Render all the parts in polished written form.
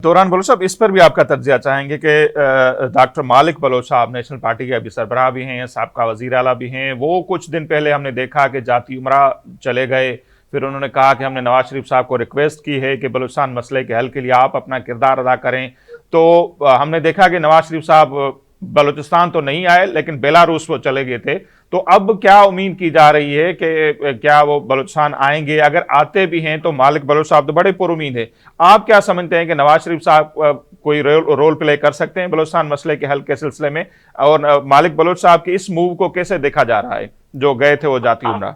दौरान बलोच साहब, इस पर भी आपका तज्जिया चाहेंगे कि डॉक्टर मालिक बलोच साहब नेशनल पार्टी के अभी सरबराह भी हैं, साबका वज़ीर आला भी हैं। वो कुछ दिन पहले हमने देखा कि जाती उमरा चले गए, फिर उन्होंने कहा कि हमने नवाज शरीफ साहब को रिक्वेस्ट की है कि बलूचिस्तान मसले के हल के लिए आप अपना किरदार अदा करें। तो हमने देखा कि नवाज शरीफ साहब बलूचिस्तान तो नहीं आए, लेकिन बेलारूस वो चले गए थे। तो अब क्या उम्मीद की जा रही है कि क्या वो बलूचिस्तान आएंगे? अगर आते भी हैं तो मालिक बलोच साहब तो बड़े पुरुमीद है। आप क्या समझते हैं कि नवाज शरीफ साहब कोई रोल प्ले कर सकते हैं बलूचिस्तान मसले के हल के सिलसिले में? और मालिक बलोच साहब के इस मूव को कैसे देखा जा रहा है जो गए थे वो जाती उमरा?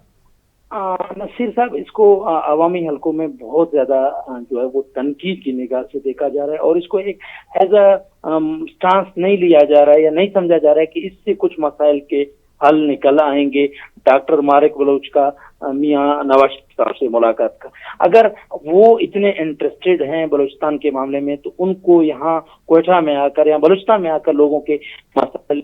नसीर साहब, इसको अवामी हलकों में बहुत ज्यादा जो है वो तनकीद की निगाह से देखा जा रहा है और इसको एक एज अ स्टांस नहीं लिया जा रहा है या नहीं समझा जा रहा है कि इससे कुछ मसाइल के हल निकल आएंगे। डॉक्टर मालिक बलोच का मियां नवाज शरीफ साहब से मुलाकात का, अगर वो इतने इंटरेस्टेड हैं बलूचिस्तान के मामले में तो उनको यहाँ क्वेटा में आकर या बलूचिस्तान में आकर लोगों के मसाइल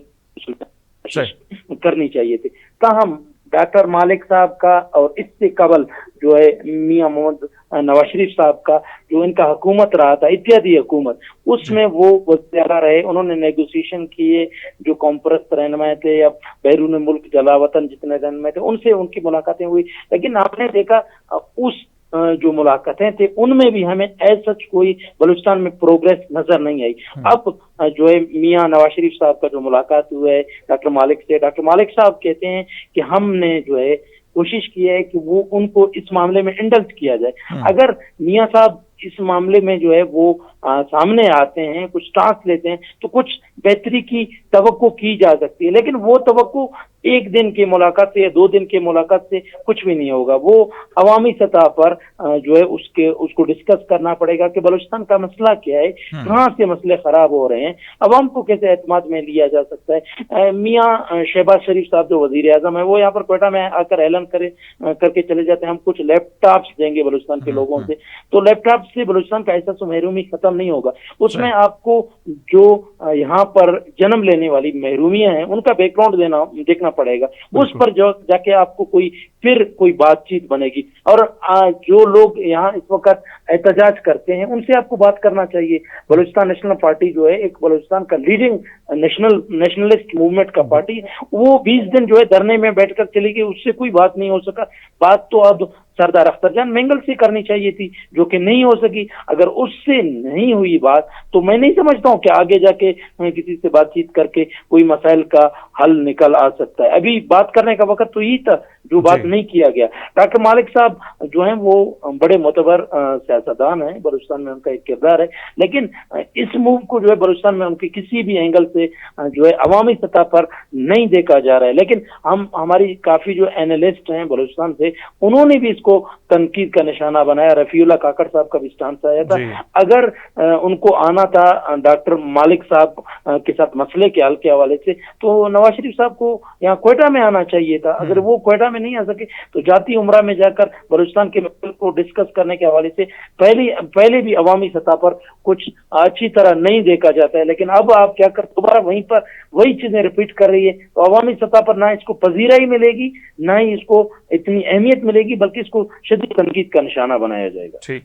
करनी चाहिए थे। ताहम डॉक्टर मालिक साहब का और इससे कबल जो है मियां मोहम्मद नवाज शरीफ साहब का जो इनका हुकूमत रहा था, इत्यादि हुकूमत, उसमें वो वज़ीर रहे। उन्होंने नेगोशिएशन किए, जो कॉम्प्रेस रहनुमा थे या बैरून मुल्क जलावतन जितने रहनुमा थे उनसे उनकी मुलाकातें हुई, लेकिन आपने देखा उस जो मुलाकातें थे उनमें भी हमें एज सच कोई बलूचिस्तान में प्रोग्रेस नजर नहीं आई। अब जो है मियां नवाज शरीफ साहब का जो मुलाकात हुआ है डॉक्टर मालिक से, डॉक्टर मालिक साहब कहते हैं कि हमने जो है कोशिश की है कि वो उनको इस मामले में इंडल्ज किया जाए। अगर मियां साहब इस मामले में जो है वो सामने आते हैं, कुछ स्टांस लेते हैं, तो कुछ बेहतरी की तवक्को की जा सकती है, लेकिन वो तवक्को एक दिन की मुलाकात से या 2 दिन की मुलाकात से कुछ भी नहीं होगा। वो अवामी सतह पर जो है उसको डिस्कस करना पड़ेगा कि बलूचिस्तान का मसला क्या है, कहाँ से मसले खराब हो रहे हैं, अवाम को कैसे एतमाद में लिया जा सकता है। मियां शहबाज शरीफ साहब जो वजीर आजम है, वो यहाँ पर क्वेटा में आकर ऐलान करके चले जाते हैं हम कुछ लैपटॉप्स देंगे बलूचिस्तान के लोगों से। तो लैपटॉप से बलूचिस्तान का ऐसा महरूमी खत्म नहीं होगा। उसमें आपको जो यहाँ पर जन्म लेने वाली महरूमियां हैं उनका बैकग्राउंड देखना पड़ेगा, उस पर जो जाके आपको कोई बातचीत बनेगी। और जो लोग यहाँ इस वक्त एहतजाज करते हैं उनसे आपको बात करना चाहिए। बलूचिस्तान नेशनल पार्टी जो है एक बलूचिस्तान का लीडिंग नेशनलिस्ट मूवमेंट का पार्टी, वो 20 दिन जो है धरने में बैठकर चली गई, उससे कोई बात नहीं हो सका। बात तो अब सरदार अख्तरजान मैंगल से करनी चाहिए थी, जो कि नहीं हो सकी। अगर उससे नहीं हुई बात तो मैं नहीं समझता हूं कि आगे जाके किसी से बातचीत करके कोई मसाइल का हल निकल आ सकता है। अभी बात करने का वक्त तो यही था जो बात नहीं किया गया। डॉक्टर मालिक साहब जो हैं वो बड़े मोतबर सियासतदान हैं, बलूचिस्तान में उनका एक किरदार है, लेकिन इस मूव को जो है बलूचिस्तान में उनके किसी भी एंगल से जो है अवामी सतह पर नहीं देखा जा रहा है। लेकिन हमारी काफी जो एनालिस्ट हैं बलूचिस्तान से, उन्होंने भी इसको तनकीद का निशाना बनाया। रफीउल्लाह काकड़ साहब का भी स्टांस आया था, अगर उनको आना था डॉक्टर मालिक साहब के साथ मसले के हल के हवाले से तो नवाज शरीफ साहब को यहाँ क्वेटा में आना चाहिए था। अगर वो क्वेटा में नहीं आ सके तो जाती उमरा में जाकर बलूचिस्तान के मसले को डिस्कस करने के हवाले से पहले भी अवामी सतह पर कुछ अच्छी तरह नहीं देखा जाता है, लेकिन अब आप क्या कर दोबारा वहीं पर वही चीजें रिपीट कर रही है, तो अवामी सतह पर ना इसको पजीराई मिलेगी, ना ही इसको इतनी अहमियत मिलेगी, बल्कि इसको शदीद तनकीद का निशाना बनाया जाएगा। ठीक।